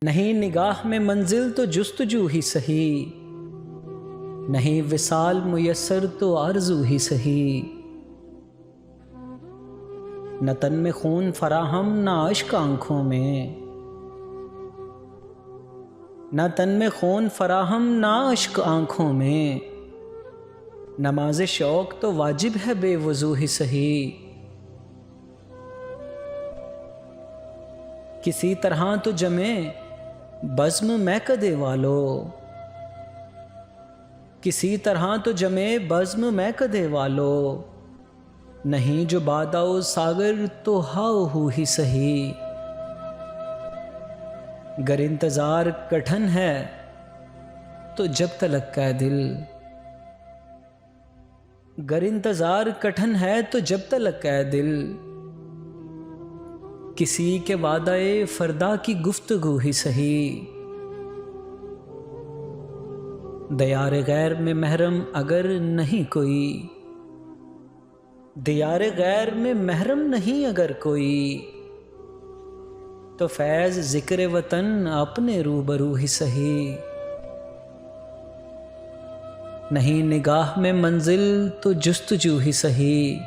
नहीं निगाह में मंजिल तो जुस्तजू ही सही, नहीं विसाल मुयस्सर तो आरज़ू ही सही। न तन में खून फराहम न अश्क आँखों में, न तन में खून फराहम न अश्क आँखों में। नमाज शौक तो वाजिब है बेवजू ही सही। किसी तरह तो जमे बज़्म मैं कदे वालो, किसी तरह तो जमे बज़्म मैं कदे वालो। नहीं जो बादाओ सागर तो हाओ हू ही सही। गर इंतज़ार कठन है तो जब तलक कै दिल, गर इंतज़ार कठन है तो जब तलक कै दिल। किसी के वादाए फरदा की गुफ्तगू ही सही। दियार गैर में महरम अगर नहीं कोई, दियार गैर में महरम नहीं अगर कोई। तो फैज़ ज़िक्र वतन अपने रूबरू ही सही। नहीं निगाह में मंजिल तो जुस्तजू ही सही,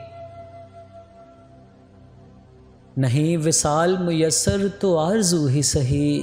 नहीं विसाल मुयस्सर तो आरज़ू ही सही।